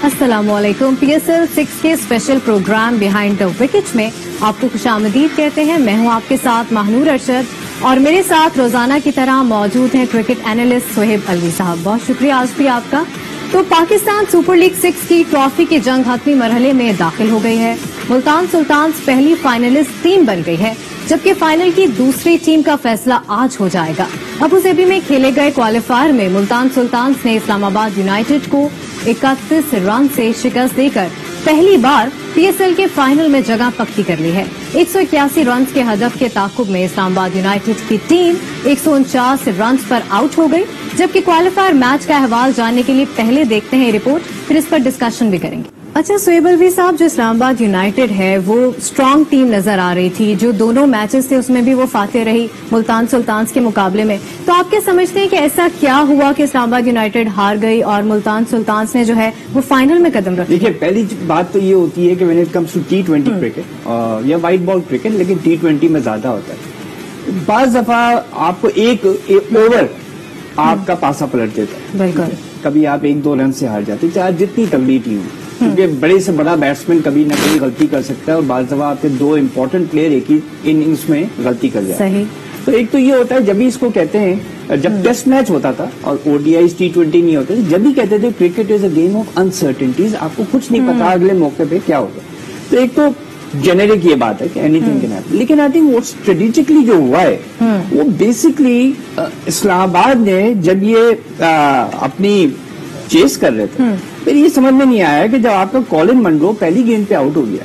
السلام علیکم. PSL 6 کے special programme behind the wicket میں آپ کو خوش آمدید کہتے ہیں. میں ہوں آپ کے ساتھ ماہنور ارشد اور میرے ساتھ روزانہ کی طرح موجود ہیں کرکٹ اینالسٹ سہیب الوی صاحب. بہت شکریہ آج بھی آپ کا. تو پاکستان سپر لیگ 6 کی ٹرافی کی جنگ حتمی مرحلے میں داخل ہو گئی ہے. ملتان سلطانز پہلی فائنلسٹ ٹیم بن گئی ہے جبکہ فائنل کی دوسری ٹیم کا فیصلہ آج ہو جائے گا. ابو ظبی میں کھیلے گئے کوالیفائر میں ملتان سلطانز نے اسلام آباد یونائیٹڈ کو 31 رن سے شکست دے کر پہلی بار PSL کے فائنل میں جگہ پکی کر لی ہے. 181 رنز کے ہدف کے تعاقب میں اسلام آباد یونائیٹڈ کی ٹیم 149 رنز پر آؤٹ ہو گئی. جبکہ کوالیفائر میچ کا احوال جاننے کے لیے پہلے دیکھتے ہیں رپورٹ, پھر اس پر ڈسکشن بھی کریں گے. اچھا سہیب الوی صاحب, جو اسلام آباد یونائیٹڈ ہے وہ اسٹرانگ ٹیم نظر آ رہی تھی. جو دونوں میچز تھے اس میں بھی وہ فاتح رہی ملتان سلطانز کے مقابلے میں. تو آپ کیا سمجھتے ہیں کہ ایسا کیا ہوا کہ اسلام آباد یونائیٹڈ ہار گئی اور ملتان سلطانز نے جو ہے وہ فائنل میں قدم رکھا؟ دیکھیے, پہلی بات تو یہ ہوتی ہے کہ when it comes to T20 cricket یا وائٹ بال کرکٹ, لیکن T20 میں زیادہ ہوتا ہے. بعض دفعہ آپ کو ایک اوور آپ کا پاسا پلٹ دیتا ہے. بالکل. کبھی آپ 1-2 رن سے ہار جاتے چاہے جتنی تگڑی ٹیم ہو, کیونکہ بڑے سے بڑا بیٹسمین کبھی نہ کبھی غلطی کر سکتا ہے اور بعض دفعہ آپ کے 2 امپورٹنٹ پلیئر ایک ہی اننگز میں غلطی کر جاتے ہیں. تو ایک تو یہ ہوتا ہے جب بھی اس کو کہتے ہیں, جب ٹیسٹ میچ ہوتا تھا اور ODIs T20 نہیں ہوتے جب بھی کہتے تھے cricket is a game of uncertainties, آپ کو کچھ نہیں پتا اگلے موقع پہ کیا ہوگا. تو ایک تو جنرک یہ بات ہے کہ اینی تھنگ کین ہیپن, لیکن آئی تھنک وہ اسٹریٹجکلی جو ہوا ہے وہ بیسکلی اسلام آباد نے جب یہ اپنی چیز کر رہے تھے, پھر یہ سمجھ میں نہیں آیا کہ جب آپ کا کولن منرو پہلی گیند پہ آؤٹ ہو گیا,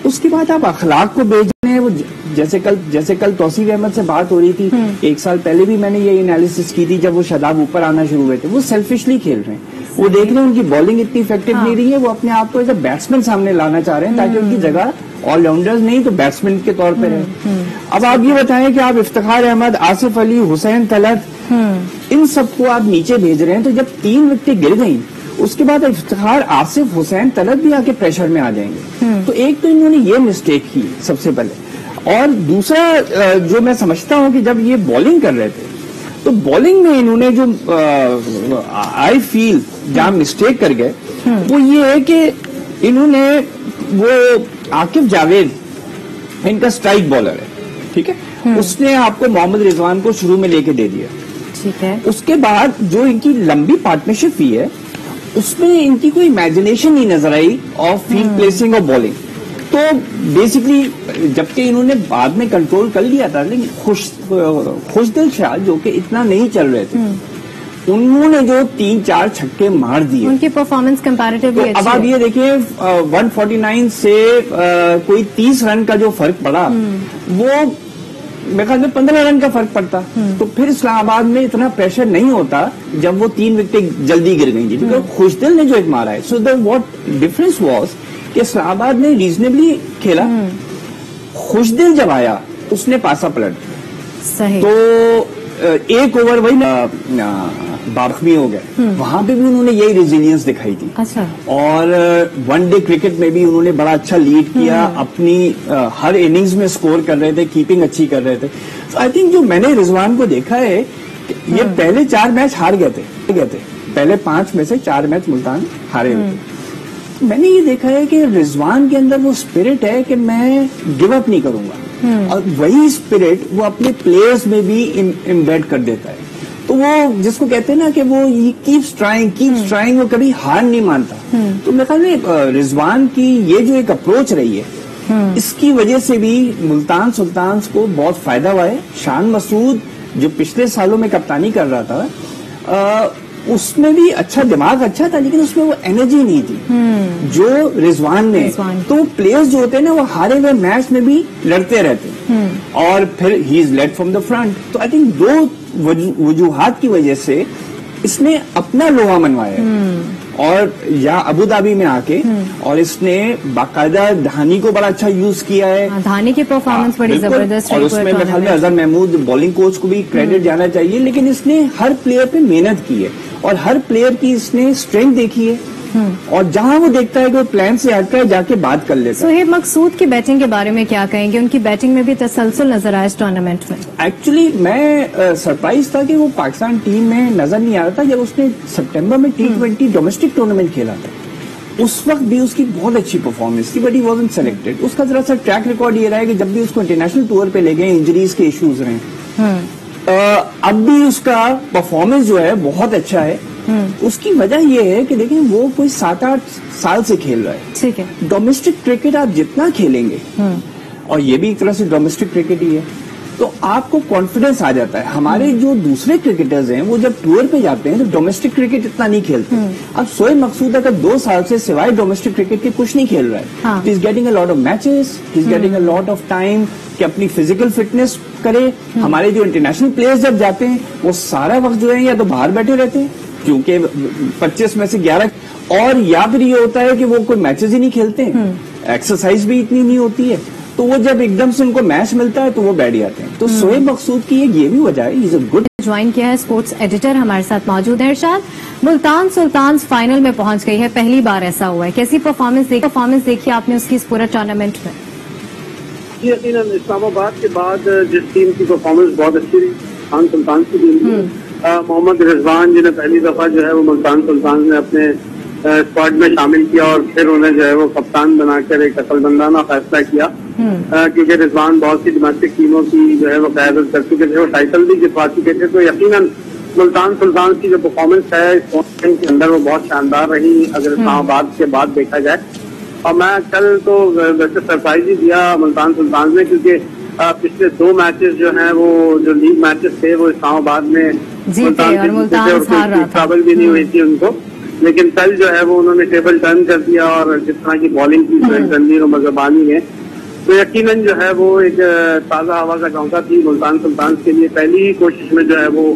اس کے بعد آپ اخلاق کو بیچ رہے ہیں. وہ جیسے کل توصیف احمد سے بات ہو رہی تھی, 1 سال پہلے بھی میں نے یہ انالیسس کی تھی جب وہ شاداب اوپر آنا شروع ہوئے تھے. وہ سیلفشلی کھیل رہے ہیں, وہ دیکھ رہے ہیں ان کی بالنگ اتنی افیکٹو نہیں رہی ہے, وہ اپنے آپ کو ایز اے بیٹسمین سامنے لانا چاہ رہے ہیں تاکہ ان کی جگہ آل راؤنڈرز نہیں تو بیٹسمین کے طور پہ رہے. اب آپ یہ بتائیں کہ آپ افتخار احمد, آصف علی, حسین طلعت, ان سب کو آپ نیچے بھیج رہے ہیں, تو جب 3 وکٹیں گر گئیں اس کے بعد افتخار, آصف, حسین طلعت بھی آ کے پریشر میں آ جائیں گے. تو ایک تو انہوں نے یہ مسٹیک کی سب سے پہلے, اور دوسرا جو میں سمجھتا ہوں کہ جب یہ بالنگ کر رہے تھے تو بالنگ میں انہوں نے جو آئی فیل جہاں مسٹیک کر گئے وہ یہ ہے کہ انہوں نے وہ عاقب جاوید ان کا اسٹرائک بالر ہے, ٹھیک ہے, اس نے آپ کو محمد رضوان کو شروع میں لے کے دے دیا. ٹھیک ہے. اس کے بعد جو ان کی لمبی پارٹنرشپ ہوئی ہے اس میں ان کی کوئی امیجنیشن نہیں نظر آئی آف فیلڈ پلیسنگ اور بالنگ. تو بیسکلی جبکہ انہوں نے بعد میں کنٹرول کر لیا تھا, لیکن خوش دل شاہ جو کہ اتنا نہیں چل رہے تھے, انہوں نے جو 3-4 چھکے مار دیے, ان کی پرفارمنس کمپیریٹیولی اچھی ہے. اب آپ یہ دیکھیں 149 سے کوئی 30 رن کا جو فرق پڑا وہ میرے خیال میں 15 رن کا فرق پڑتا, تو پھر اسلام آباد میں اتنا پریشر نہیں ہوتا جب وہ 3 وکٹیں جلدی گر گئی تھی, کیونکہ خوش دل نے جو ایک مارا ہے. سو دا واٹ ڈفرنس واز کہ اسلام آباد نے ریزنیبلی کھیلا, خوش دل جب آیا اس نے پاسا پلٹ دیا. تو ایک اوور وہی بارخمی ہو گئے, وہاں پہ بھی انہوں نے یہی ریزیلینس دکھائی تھی. اور ون ڈے کرکٹ میں بھی انہوں نے بڑا اچھا لیڈ کیا, اپنی ہر اننگز میں سکور کر رہے تھے, کیپنگ اچھی کر رہے تھے. آئی تھنک جو میں نے رضوان کو دیکھا ہے یہ پہلے 4 میچ ہار گئے تھے, پہلے 5 میں سے 4 میچ ملتان ہارے ہوئے تھے. میں نے یہ دیکھا ہے کہ رضوان کے اندر وہ اسپرٹ ہے کہ میں گیو اپ نہیں کروں گا, اور وہی اسپرٹ وہ اپنے پلیئرز میں بھی امبیڈ کر دیتا ہے. تو وہ جس کو کہتے ہیں نا کہ وہ کیپس ٹرائنگ, وہ کبھی ہار نہیں مانتا. تو میرے خیال میں رضوان کی یہ جو ایک اپروچ رہی ہے اس کی وجہ سے بھی ملتان سلطانز کو بہت فائدہ ہوا ہے. شان مسعود جو پچھلے سالوں میں کپتانی کر رہا تھا اس میں بھی اچھا دماغ اچھا تھا, لیکن اس میں وہ انرجی نہیں تھی جو رضوان نے. تو پلیئرز جو ہوتے ہیں نا وہ ہارے ہوئے میچ میں بھی لڑتے رہتے ہیں, اور پھر ہی از لیڈ فرام دا فرنٹ. تو آئی تھنک 2 وجوہات کی وجہ سے اس نے اپنا لوہا منوایا ہے, اور یا ابو دھابی میں آ کے, اور اس نے باقاعدہ دھانی کو بڑا اچھا یوز کیا ہے. دھانی کی پرفارمنس بڑی زبردست, اور اس میں میرے خیال میں اظہر محمود بالنگ کوچ کو بھی کریڈٹ جانا چاہیے, لیکن اس نے ہر پلیئر پہ محنت کی ہے اور ہر پلیئر کی اس نے اسٹرینتھ دیکھی ہے, اور جہاں وہ دیکھتا ہے کہ وہ پلان سے ہٹ کر جا کے بات کر لیتا ہے. سہیب, مقصود کی بیٹنگ کے بارے میں کیا کہیں گے؟ ان کی بیٹنگ میں بھی تسلسل نظر آیا اس ٹورنامنٹ میں. ایکچولی میں سرپرائز تھا کہ وہ پاکستان ٹیم میں نظر نہیں آ رہا تھا جب اس نے سپٹمبر میں T20 ڈومیسٹک ٹورنامنٹ کھیلا تھا. اس وقت بھی اس کی بہت اچھی پرفارمنس تھی, بٹ ہی وازنٹ سلیکٹڈ. اس کا ذرا سا ٹریک ریکارڈ یہ رہا ہے کہ جب بھی اس کو انٹرنیشنل ٹور پہ لے گئے انجریز کے ایشوز رہے, اب بھی اس کا پرفارمنس جو ہے بہت اچھا ہے. اس کی وجہ یہ ہے کہ دیکھیں وہ کوئی 7-8 سال سے کھیل رہا ہے. ٹھیک ہے, ڈومیسٹک کرکٹ آپ جتنا کھیلیں گے, اور یہ بھی ایک طرح سے ڈومیسٹک کرکٹ ہی ہے, تو آپ کو کانفیڈنس آ جاتا ہے. ہمارے جو دوسرے کرکٹرز ہیں وہ جب ٹور پہ جاتے ہیں تو ڈومیسٹک کرکٹ اتنا نہیں کھیلتے. اب شعیب مقصود اگر 2 سال سے سوائے ڈومیسٹک کرکٹ کے کچھ نہیں کھیل رہا ہے, he is getting a lot of matches, he is getting a lot of time کہ اپنی فزیکل فٹنس کرے. ہمارے جو انٹرنیشنل پلیئرز جب جاتے ہیں وہ سارا وقت جو ہے یا تو باہر بیٹھے رہتے ہیں کیونکہ 25 میں سے 11, اور یا پھر یہ ہوتا ہے کہ وہ کوئی میچز ہی نہیں کھیلتے ہیں, ایکسرسائز بھی اتنی نہیں ہوتی ہے, تو وہ جب ایک دم سے ان کو میچ ملتا ہے تو وہ بیٹھ جاتے ہیں. تو شعیب مقصود کی یہ بھی وجہ ہے, he is a good. Join کیا ہے اسپورٹس ایڈیٹر ہمارے ساتھ موجود ہے ارشاد. ملتان سلطانز فائنل میں پہنچ گئی ہے, پہلی بار ایسا ہوا ہے. کیسی پرفارمنس دیکھی آپ نے اس کی اس پورے ٹورنامنٹ میں؟ یقیناً اسلام آباد کے بعد جس ٹیم کی پرفارمنس بہت اچھی رہی ملتان سلطانز کی ٹیم تھی. محمد رضوان جنہیں پہلی دفعہ جو ہے وہ ملتان سلطانز نے اپنے اسکواڈ میں شامل کیا اور پھر انہیں جو ہے وہ کپتان بنا کر ایک عقل مندانہ فیصلہ کیا, کیونکہ رضوان بہت سی ڈومیسٹک ٹیموں کی جو ہے وہ قیادت کر چکے تھے, وہ ٹائٹل بھی جتوا چکے تھے. تو یقیناً ملتان سلطانز کی جو پرفارمنس ہے اس ٹورنامنٹ کے اندر وہ بہت شاندار رہی اگر اسلام آباد کے بعد دیکھا جائے. اور میں کل تو ویسے سرپرائز ہی دیا ملتان سلطانز نے, کیونکہ پچھلے 2 میچز جو ہیں وہ جو لیگ میچز تھے وہ اسلام آباد میں قابل بھی نہیں ہوئی تھی ان کو, لیکن کل جو ہے وہ انہوں نے ٹیبل ٹرن کر دیا اور جس طرح کی بالنگ کی تنویر و مذہبانی نے, تو یقیناً جو ہے وہ ایک تازہ ہوا کا جھونکا تھی ملتان سلطانز کے لیے. پہلی ہی کوشش میں جو ہے وہ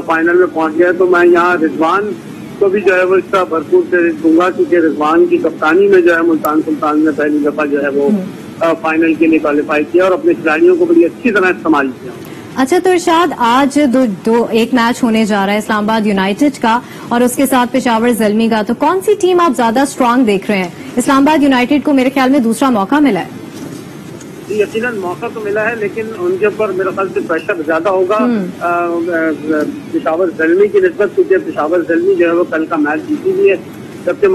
فائنل میں پہنچ گیا. تو میں یہاں رضوان کو بھی جو ہے وہ اس کا بھرپور کریڈٹ دوں گا, کیونکہ رضوان کی کپتانی میں جو ہے ملتان سلطانز نے پہلی دفعہ جو ہے وہ فائنل کے لیے کوالیفائی کیا اور اپنے کھلاڑیوں کو بڑی اچھی طرح استعمال کیا. اچھا, تو ارشاد آج ایک میچ ہونے جا رہا ہے اسلام آباد یونائٹیڈ کا اور اس کے ساتھ پشاور زلمی کا, تو کون سی ٹیم آپ زیادہ اسٹرانگ دیکھ رہے ہیں؟ اسلام آباد یونائٹیڈ کو میرے خیال میں دوسرا موقع ملا ہے. یقیناً موقع تو ملا ہے, لیکن ان کے اوپر میرے خیال سے پریشر زیادہ ہوگا پشاور زلمی کی نسبت, کیونکہ پشاور زلمی جو ہے وہ کل کا میچ جیتی ہوئی ہے, جبکہ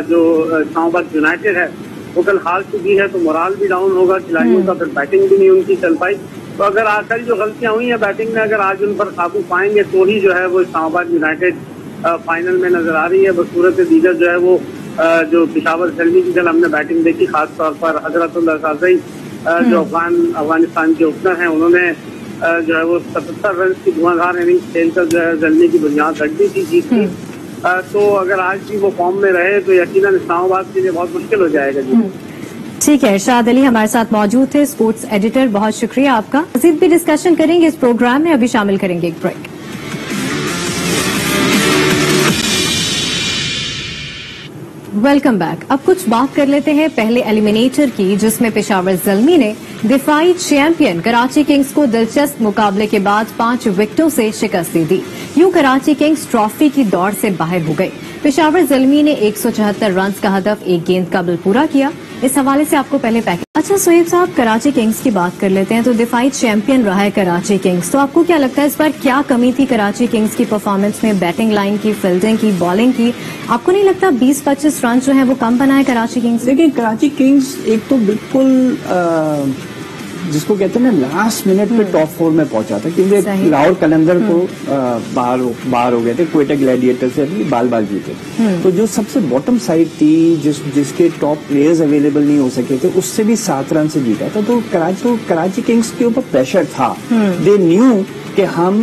جو اسلام آباد یونائٹیڈ ہے وہ کل ہار چکی ہے. تو مورال بھی ڈاؤن ہوگا کھلاڑیوں کا, پھر بیٹنگ بھی نہیں ان کی چل پائی. تو اگر کل جو غلطیاں ہوئی ہیں بیٹنگ میں اگر آج ان پر قابو پائیں گے تو ہی جو ہے وہ اسلام آباد یونائٹیڈ فائنل میں نظر آ رہی ہے. بصورت دیگر جو ہے وہ جو پشاور زلمی کی کل ہم نے بیٹنگ دیکھی, خاص طور پر حضرت اللہ سازئی جو افغانستان کے اوپنر ہیں, انہوں نے جو ہے وہ 77 رنز کی دھواں اننگز کھیل کر جو ہے زلمی کی بنیاد رکھ دی تھی جیت کی. تو اگر آج بھی وہ فارم میں رہے تو یقیناً اسلام آباد کے لیے بہت مشکل ہو جائے گا. جی ٹھیک ہے, ارشاد علی ہمارے ساتھ موجود تھے, اسپورٹس ایڈیٹر, بہت شکریہ آپ کا. مزید بھی ڈسکشن کریں گے اس پروگرام میں, ابھی شامل کریں گے ایک بریک. Welcome back. اب کچھ بات کر لیتے ہیں پہلے ایلیمینیٹر کی, جس میں پشاور زلمی نے دفاعی چیمپئن کراچی کنگز کو دلچسپ مقابلے کے بعد 5 وکٹوں سے شکست دے دی. یوں کراچی کنگز ٹرافی کی دوڑ سے باہر ہو گئی. پشاور زلمی نے 174 رنز کا ہدف ایک گیند قبل پورا کیا. اس حوالے سے آپ کو پہلے پیک. اچھا سہیب صاحب, کراچی کنگز کی بات کر لیتے ہیں. تو دفاعی چیمپئن رہا ہے کراچی کنگز, تو آپ کو کیا لگتا ہے اس بار کیا کمی تھی کراچی کنگز کی پرفارمنس میں؟ بیٹنگ لائن کی, فیلڈنگ کی, بالنگ کی. آپ کو نہیں لگتا 20-25 رن جو ہے وہ کم بنائے کراچی کنگز؟ دیکھیں کراچی کنگز ایک تو بالکل جس کو کہتے ہیں نا لاسٹ منٹ پہ ٹاپ 4 میں پہنچا تھا, کیونکہ لاہور قلندر کو باہر ہو گئے تھے, کوئٹہ گلیڈیٹر سے ابھی بال جیتے. تو جو سب سے باٹم سائڈ تھی جس کے ٹاپ پلیئرز اویلیبل نہیں ہو سکے تھے, اس سے بھی 7 رن سے جیتا تھا. تو کراچی کنگز کے اوپر پریشر تھا. دے نیو کہ ہم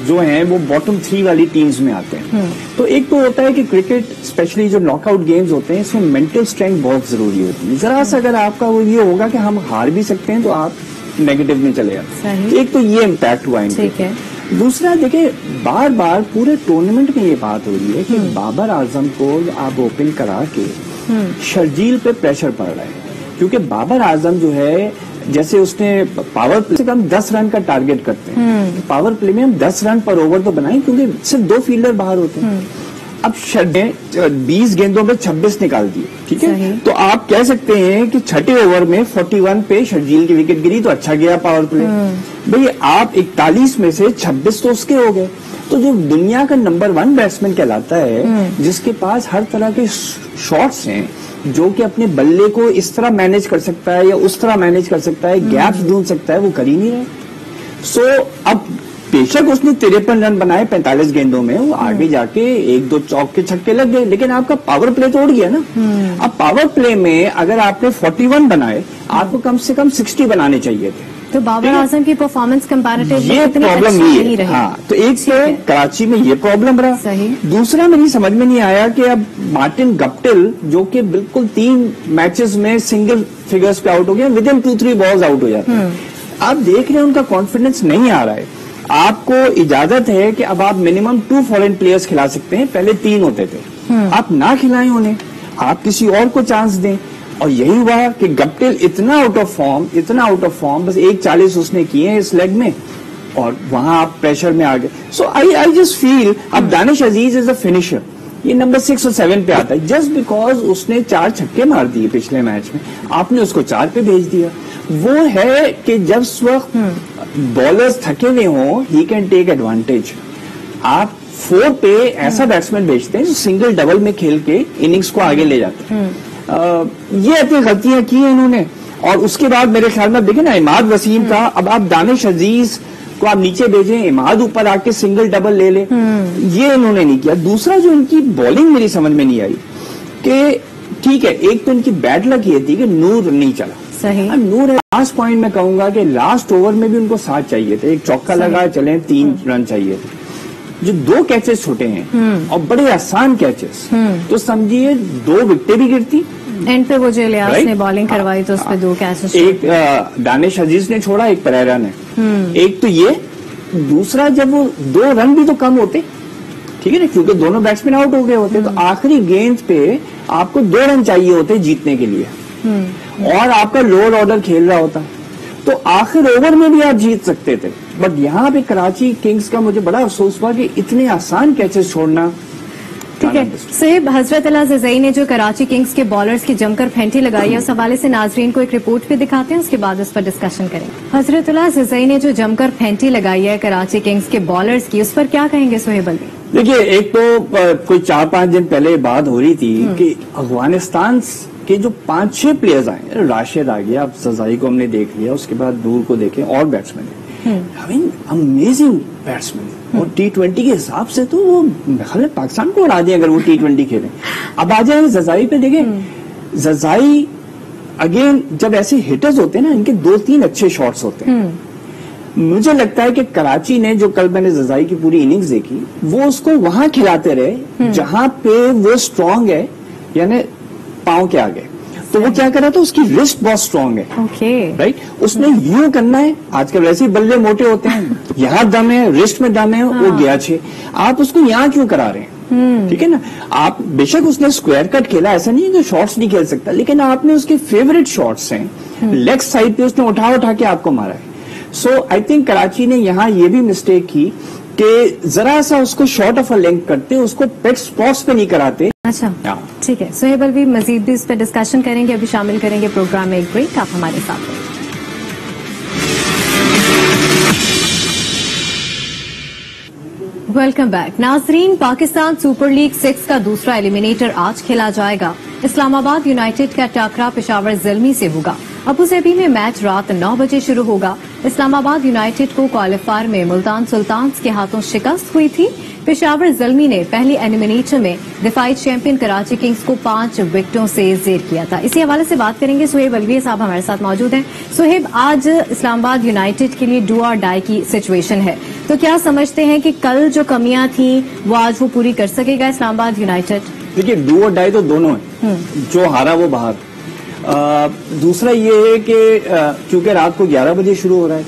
جو ہیں وہ باٹم 3 والی ٹیمز میں آتے ہیں. تو ایک تو ہوتا ہے کہ کرکٹ اسپیشلی جو ناک آؤٹ گیمز ہوتے ہیں اس میں مینٹل اسٹرینتھ بہت ضروری ہوتی ہے. ذرا سا اگر آپ کا وہ یہ ہوگا کہ ہم ہار بھی سکتے ہیں تو آپ نیگیٹو میں چلے جاتے. ایک تو یہ امپیکٹ ہوا ان کے. دوسرا دیکھیں بار بار پورے ٹورنامنٹ میں یہ بات ہو رہی ہے کہ بابر اعظم کو آپ اوپن کرا کے شرجیل پہ پریشر پڑ رہا ہے, کیونکہ بابر اعظم جو ہے جیسے اس نے پاور پلے سے ہم 10 رن کا ٹارگٹ کرتے ہیں, پاور پلے میں ہم 10 رن پر اوور تو بنائیں کیونکہ صرف 2 فیلڈر باہر ہوتے ہیں. اب 20 گیندوں میں 26 نکال دیے, ٹھیک ہے, تو آپ کہہ سکتے ہیں کہ چھٹے اوور میں 41 پہ شرجیل کی وکٹ گری تو اچھا گیا پاور پلے. بھئی آپ 41 میں سے 26 تو اس کے ہو گئے. تو جو دنیا کا نمبر 1 بیٹسمین کہلاتا ہے، جس کے پاس ہر طرح کے شاٹس ہیں، جو کہ اپنے بلے کو اس طرح مینج کر سکتا ہے یا اس طرح مینج کر سکتا ہے، گیپس ڈھونڈ سکتا ہے، وہ کر ہی نہیں رہے. سو اب بے شک اس نے 53 رن بنائے 45 گیندوں میں، وہ آگے جا کے 1-2 چوک کے چھکے لگ گئے، لیکن آپ کا پاور پلے تو اڑ گیا نا. اب پاور پلے میں اگر آپ نے 41 بنائے، آپ کو کم سے کم 60 بنانے چاہیے تھے. تو بابر اعظم کی پرفارمنس کمپیریٹیولی یہ پرابلم یہ ہے. ہاں، تو ایک تو کراچی میں یہ پرابلم رہا. صحیح. دوسرا میری سمجھ میں نہیں آیا کہ اب مارٹن گپٹل جو کہ بالکل 3 میچز میں سنگل فگرز پہ آؤٹ ہو گیا، ود ان 2-3 بالز آؤٹ ہو جاتے ہیں. آپ دیکھ رہے ہیں ان کا کانفیڈنس نہیں آ رہا ہے. آپ کو اجازت ہے کہ اب آپ منیمم 2 فورن پلیئرز کھلا سکتے ہیں، پہلے 3 ہوتے تھے. آپ نہ کھلائیں انہیں، آپ کسی اور کو چانس دیں. اور یہی ہوا کہ گپٹل اتنا آؤٹ آف فارم، بس 1:40 اس نے کیے ہیں اس لیگ میں، اور وہاں آپ پریشر میں آ گئے. سو آئی جسٹ فیل اب دانش عزیز از اے فنیشر، یہ نمبر 6 اور 7 پہ آتا ہے، جسٹ بیکاز اس نے 4 چھکے مار دیے پچھلے میچ میں، آپ نے اس کو 4 پہ بھیج دیا. وہ ہے کہ جب اس وقت بالرز تھکے ہوئے ہوں، ہی کین ٹیک ایڈوانٹیج. آپ 4 پہ ایسا بیٹسمین بھیجتے ہیں جو سنگل ڈبل میں کھیل کے اننگز کو آگے لے جاتے ہیں. یہ اتنی غلطیاں کی ہیں انہوں نے. اور اس کے بعد میرے خیال میں دیکھیں نا، عماد وسیم تھا، اب آپ دانش عزیز کو آپ نیچے بھیجیں، عماد اوپر آ کے سنگل ڈبل لے لے، یہ انہوں نے نہیں کیا. دوسرا جو ان کی بالنگ میری سمجھ میں نہیں آئی کہ ٹھیک ہے، ایک تو ان کی بیڈ لک یہ تھی کہ نور نہیں چلا. صحیح. نور لاسٹ پوائنٹ میں کہوں گا کہ لاسٹ اوور میں بھی ان کو 7 چاہیے تھے، ایک چوکا لگا چلیں 3 رن چاہیے تھے. جو 2 کیچز چھوٹے ہیں اور بڑے آسان کیچز، تو سمجھیے 2 وکٹیں بھی گرتی. اینڈ پہ وہ جو الیاس نے بالنگ کروائی تو اس پہ 2 کیچز، ایک دانش عزیز نے چھوڑا، ایک پریرا نے. ایک تو یہ، دوسرا جب وہ 2 رن بھی تو کم ہوتے، ٹھیک ہے نا، کیونکہ دونوں بیٹسمین آؤٹ ہو گئے ہوتے، تو آخری گیند پہ آپ کو 2 رن چاہیے ہوتے جیتنے کے لیے، اور آپ کا لوور آرڈر کھیل رہا ہوتا، تو آخر اوور میں بھی آپ جیت سکتے تھے. بٹ یہاں پہ کراچی کنگز کا مجھے بڑا افسوس ہوا کہ اتنے آسان کیچز چھوڑنا. ٹھیک ہے صاحب، حضرت اللہ زرزئی نے جو کراچی کنگز کے بالرز کی جم کر پھینٹی لگائی ہے، اس حوالے سے ناظرین کو ایک رپورٹ بھی دکھاتے ہیں، اس کے بعد اس پر ڈسکشن کریں. حضرت اللہ زرزئی نے جو جم کر پھینٹی لگائی ہے کراچی کنگز کے بالرز کی، اس پر کیا کہیں گے سہیب علوی؟ دیکھیے، ایک تو کوئی 4-5 دن پہلے بات ہو رہی تھی کہ افغانستان کے جو 5-6 پلیئرز آئے، راشد آ گیا، اب زرزئی کو ہم نے دیکھ لیا، اس کے بعد نور کو دیکھیں، اور بیٹسمین امیزنگ بیٹسمین. اور T20 کے حساب سے تو وہ خیال پاکستان کو اڑا دیں اگر وہ T20 کھیلیں. اب آ جائیں زرزئی پہ، دیکھیں زرزئی اگین جب ایسے ہٹرز ہوتے ہیں نا، ان کے 2-3 اچھے شاٹس ہوتے ہیں. مجھے لگتا ہے کہ کراچی نے جو کل میں نے زرزئی کی پوری اننگز دیکھی، وہ اس کو وہاں کھلاتے رہے جہاں پہ وہ اسٹرانگ ہے، یعنی پاؤں کے آگے. تو وہ کیا کر رہا تھا، اس کی رسٹ بہت اسٹرانگ ہے، رائٹ. اس نے یوں کرنا ہے، آج کل ویسے ہی بلے موٹے ہوتے ہیں، یہاں دم ہے، رسٹ میں دم ہے، وہ گیا 6. آپ اس کو یہاں کیوں کرا رہے ہیں؟ ٹھیک ہے نا. آپ بے شک اس نے اسکوائر کٹ کھیلا، ایسا نہیں ہے کہ شارٹس نہیں کھیل سکتا، لیکن آپ نے اس کے فیوریٹ شارٹس ہیں، لیگ سائڈ پہ اس نے اٹھا کے آپ کو مارا ہے. سو آئی تھنک کراچی نے یہاں یہ بھی مسٹیک کی کہ ذرا سا اس کو شارٹ آف اے لینتھ کرتے، اس کو پیٹ سپاٹس پہ نہیں کراتے. اچھا ٹھیک ہے سہیب علوی، مزید بھی اس پہ ڈسکشن کریں گے، ابھی شامل کریں گے پروگرام میں ایک بریک، آپ ہمارے ساتھ ہیں. ویلکم بیک ناظرین. پاکستان سپر لیگ 6 کا دوسرا ایلیمینیٹر آج کھیلا جائے گا. اسلام آباد یونائیٹڈ کا ٹاکرا پشاور زلمی سے ہوگا. ابو ظبی میں میچ رات 9 بجے شروع ہوگا. اسلام آباد یونائیٹڈ کو کوالیفائر میں ملتان سلطانز کے ہاتھوں شکست ہوئی تھی. پشاور زلمی نے پہلی ایلیمینیٹر میں دفاعی چیمپئن کراچی کنگز کو 5 وکٹوں سے زیر کیا تھا. اسی حوالے سے بات کریں گے. سہیب علوی صاحب ہمارے ساتھ موجود ہیں. سہیب، آج اسلام آباد یونائیٹڈ کے لیے ڈو اور ڈائی کی سچویشن ہے، تو کیا سمجھتے ہیں کہ کل جو کمیاں تھیں وہ آج وہ پوری کر سکے گا اسلام آباد یونائیٹڈ؟ دیکھیے، ڈو اور ڈائی تو دونوں ہیں، جو ہارا وہ باہر. دوسرا یہ ہے کہ کیونکہ رات کو 11 بجے شروع ہو رہا ہے،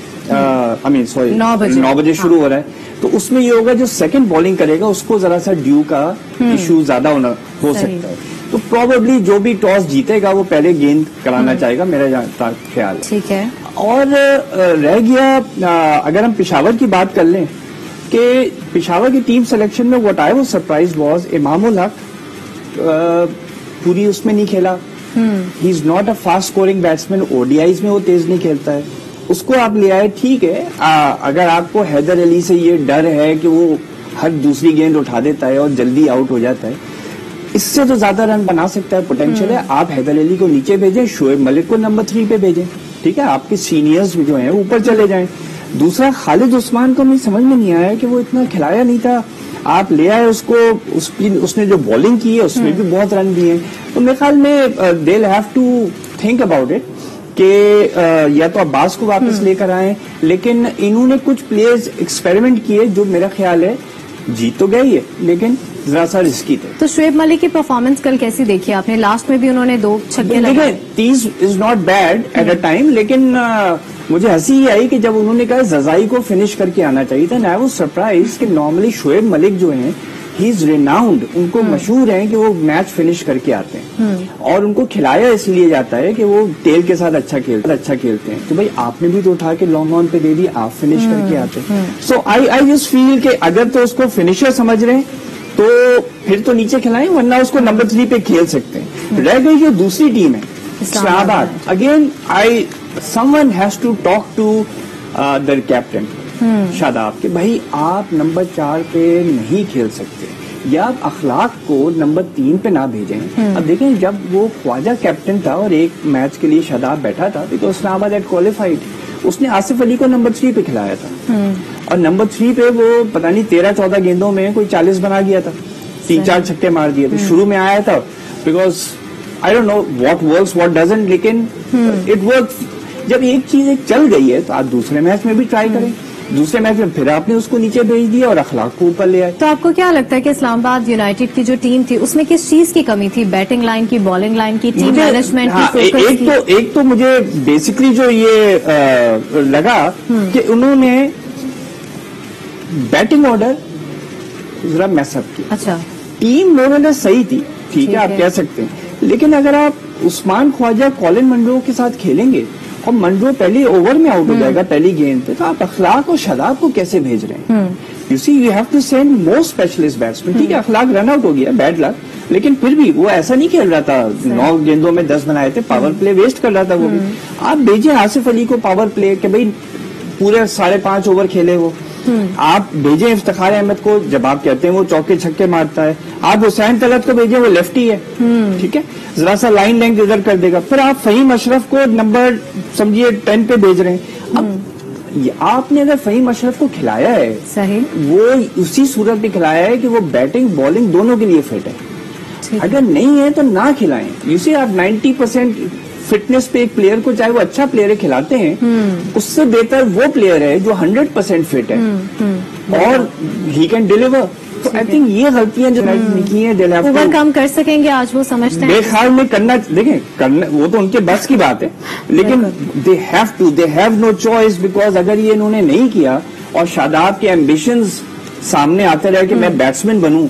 9 بجے شروع ہو رہا ہے، تو اس میں یہ ہوگا جو سیکنڈ بالنگ کرے گا اس کو ذرا سا ڈیو کا ایشو زیادہ ہو سکتا ہے. تو پروبیبلی جو بھی ٹاس جیتے گا وہ پہلے گیند کرانا چاہے گا، میرا جہاں خیال ہے. ٹھیک ہے. اور رہ گیا اگر ہم پشاور کی بات کر لیں کہ پشاور کی ٹیم سلیکشن میں what I was surprised was Imam ul Haq پوری اس میں نہیں کھیلا. He is not a fast scoring batsman. ODIs میں وہ تیز نہیں کھیلتا ہے، اس کو آپ لے آئے. ٹھیک ہے، اگر آپ کو حیدر علی سے یہ ڈر ہے کہ وہ ہر دوسری گیند اٹھا دیتا ہے اور جلدی آؤٹ ہو جاتا ہے. اس سے تو زیادہ رن بنا سکتا ہے, پوٹینشیل ہے. آپ حیدر علی کو نیچے بھیجیں, شعیب ملک کو نمبر 3 پہ بھیجیں, ٹھیک ہے, آپ کے سینئرز جو ہیں اوپر چلے جائیں. دوسرا خالد عثمان کو مجھے سمجھ میں نہیں آیا کہ وہ اتنا کھلایا نہیں تھا, آپ لے آئے اس کو, اس نے جو بالنگ کی ہے اس میں بھی بہت رن دیے ہیں. تو میرے خیال میں they have to think about it کہ یا تو عباس کو واپس لے کر آئیں, لیکن انہوں نے کچھ پلیئرز ایکسپیریمنٹ کیے جو میرا خیال ہے جیت تو گئی ہے لیکن ذرا سا رسکی تھے. تو شعیب ملک کی پرفارمنس کل کیسی دیکھی آپ نے؟ لاسٹ میں بھی انہوں نے 2 چھکے لگائے. 30 is not bad at a time, لیکن مجھے ہنسی ہی آئی کہ جب انہوں نے کہا ززائی کو فنش کر کے آنا چاہیے تھا. آئی واز سرپرائز کہ نارملی شعیب ملک جو ہیں ہی از ریناؤنڈ, ان کو مشہور ہیں کہ وہ میچ فنش کر کے آتے ہیں اور ان کو کھلایا اس لیے جاتا ہے کہ وہ ٹیل کے ساتھ اچھا کھیلتے ہیں. تو بھائی آپ نے بھی تو اٹھا کے لانگ آن پہ دے دی, آپ فنش کر کے آتے ہیں. سو آئی جسٹ فیل کہ اگر تو اس کو فنشر سمجھ رہے ہیں تو پھر تو نیچے کھلائیں, ورنہ اس کو نمبر 3 پہ کھیل سکتے ہیں. رہ گئی جو دوسری ٹیم ہے Islamabad, again someone has to talk to the captain Shadab کہ بھائی آپ نمبر 4 پہ نہیں کھیل سکتے, یا آپ اخلاق کو نمبر 3 پہ نہ بھیجیں. اب دیکھیں جب وہ خواجہ کیپٹن تھا اور ایک میچ کے لیے شاداب بیٹھا تھا تو اسلام آباد ایٹ کوالیفائڈ, اس نے آصف علی کو نمبر 3 پہ کھلایا تھا اور نمبر 3 پہ وہ پتہ نہیں 13-14 گیندوں میں کوئی 40 بنا گیا تھا, 3-4 چھکے مار دیے تھے. شروع میں آیا تھا because I don't know what works what doesn't, لیکن اٹ ورکس. جب ایک چیز چل گئی ہے تو آپ دوسرے میچ میں بھی ٹرائی کریں. دوسرے میچ میں پھر آپ نے اس کو نیچے بھیج دیا اور اخلاق کو اوپر لے آئے. تو آپ کو کیا لگتا ہے کہ اسلام آباد یونائٹیڈ کی جو ٹیم تھی اس میں کس چیز کی کمی تھی؟ بیٹنگ لائن کی, بالنگ لائن کی, ٹیم مینجمنٹ کی, فوکس کی؟ ایک تو مجھے بیسکلی جو یہ لگا کہ انہوں نے بیٹنگ آرڈر ذرا میس اپ کیا. اچھا, ٹیم میرے لیے صحیح تھی, ٹھیک ہے آپ کہہ سکتے ہیں, لیکن اگر آپ عثمان خواجہ کولن منرو کے ساتھ کھیلیں گے اور منرو پہلے اوور میں آؤٹ ہو جائے گا پہلی گیند پہ, تو آپ اخلاق اور شاداب کو کیسے بھیج رہے ہیں؟ You see you have to send more specialist batsmen. ٹھیک ہے اخلاق رن آؤٹ ہو گیا, بیڈ لک, لیکن پھر بھی وہ ایسا نہیں کھیل رہا تھا 9 گیندوں میں 10 بنائے تھے, پاور پلے ویسٹ کر رہا تھا وہ بھی. آپ بھیجیں آصف علی کو پاور پلے کہ بھائی پورے 5.5 اوور کھیلے وہ. آپ بھیجیں افتخار احمد کو, جب آپ کہتے ہیں وہ چوکے چھکے مارتا ہے. آپ حسین طلعت کو بھیجیں, وہ لیفٹی ہے, ٹھیک ہے, ذرا سا لائن لینگتھ ادھر کر دے گا. پھر آپ فہیم اشرف کو نمبر سمجھیے 10 پہ بھیج رہے ہیں. اب آپ نے اگر فہیم اشرف کو کھلایا ہے صحیح, وہ اسی صورت میں کھلایا ہے کہ وہ بیٹنگ بالنگ دونوں کے لیے فٹ ہے. اگر نہیں ہے تو نہ کھلائیں. یو سی آپ 90% فٹنس پہ ایک پلیئر کو, چاہے وہ اچھا پلیئر ہے, کھلاتے ہیں, اس سے بہتر وہ پلیئر ہے جو 100% فٹ ہے اور ہی کین ڈیلیور. تو آئی تھنک یہ غلطیاں جو کی ہیں اوور کم کر سکیں گے آج, وہ سمجھتے ہیں بے خیال میں کرنا. دیکھیں وہ تو ان کے بس کی بات ہے, لیکن they have no choice, because اگر یہ انہوں نے نہیں کیا اور شاداب کے ایمبیشنز سامنے آتے رہے کہ میں بیٹسمین بنوں,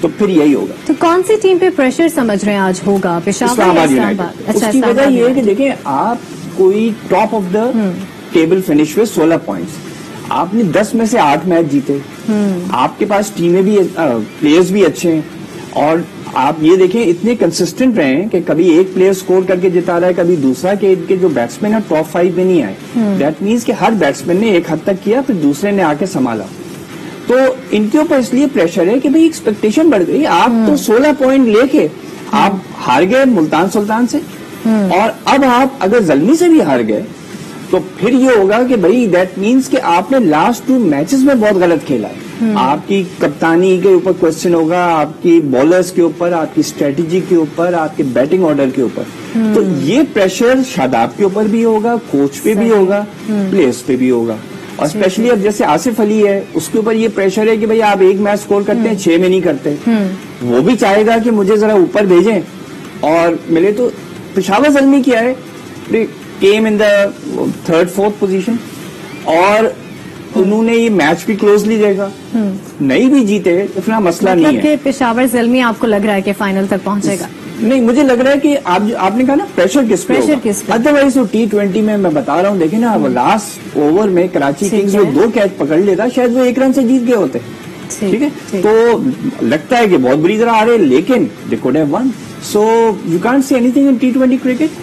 تو پھر یہی ہوگا. تو کون سی ٹیم پہ پریشر سمجھ رہے ہیں آج ہوگا؟ اسلام آباد. اس کی وجہ یہ ہے کہ دیکھیں آپ کوئی top of the table finish ہوئے 16 پوائنٹس, آپ نے 10 میں سے 8 میچ جیتے, آپ کے پاس ٹیمیں بھی, پلیئرز بھی اچھے ہیں, اور آپ یہ دیکھیں اتنے کنسسٹنٹ رہے ہیں کہ کبھی ایک پلیئر سکور کر کے جتا رہا ہے, کبھی دوسرا, کہ ان کے جو بیٹسمین ہیں ٹاپ 5 میں نہیں آئے. دیٹ مینس کہ ہر بیٹسمین نے ایک حد تک کیا, پھر دوسرے نے آ کے سنبھالا. تو ان کے اوپر اس لیے پریشر ہے کہ بھئی ایکسپیکٹیشن بڑھ گئی. آپ تو 16 پوائنٹ لے کے آپ ہار گئے ملتان سلطان سے, اور اب آپ اگر زلمی سے بھی ہار گئے تو پھر یہ ہوگا کہ بھئی دیٹ مینس کہ آپ نے لاسٹ 2 میچز میں بہت غلط کھیلا ہے. آپ کی کپتانی کے اوپر کوشچن ہوگا, آپ کی بالرز کے اوپر, آپ کی اسٹریٹجی کے اوپر, آپ کے بیٹنگ آرڈر کے اوپر. تو یہ پریشر شاداب کے اوپر بھی ہوگا, کوچ پہ بھی ہوگا, پلیئرز پہ بھی ہوگا. اور اسپیشلی اب جیسے آصف علی ہے, اس کے اوپر یہ پریشر ہے کہ بھئی آپ ایک میچ سکور کرتے ہیں 6 میں نہیں کرتے. وہ بھی چاہے گا کہ مجھے ذرا اوپر بھیجیں, اور ملے تو پشاور زلمی کیا ہے, came in the 3rd 4th position, اور انہوں نے یہ میچ بھی کلوزلی دیکھا, نہیں بھی جیتے اتنا مسئلہ نہیں ہے. کہ پشاور زلمی آپ کو لگ رہا ہے کہ فائنل تک پہنچے گا؟ نہیں, مجھے لگ رہا ہے کہ آپ نے کہا نا پریشر کس پہ, ادروائز T20 میں بتا رہا ہوں, دیکھیں نا وہ لاسٹ اوور میں کراچی کنگز میں 2 کیچ پکڑ لیتا, شاید وہ 1 رن سے جیت گئے ہوتے. ٹھیک ہے, تو لگتا ہے کہ بہت بری طرح آ رہے, لیکن they could have won. So you can't say anything in T20 cricket.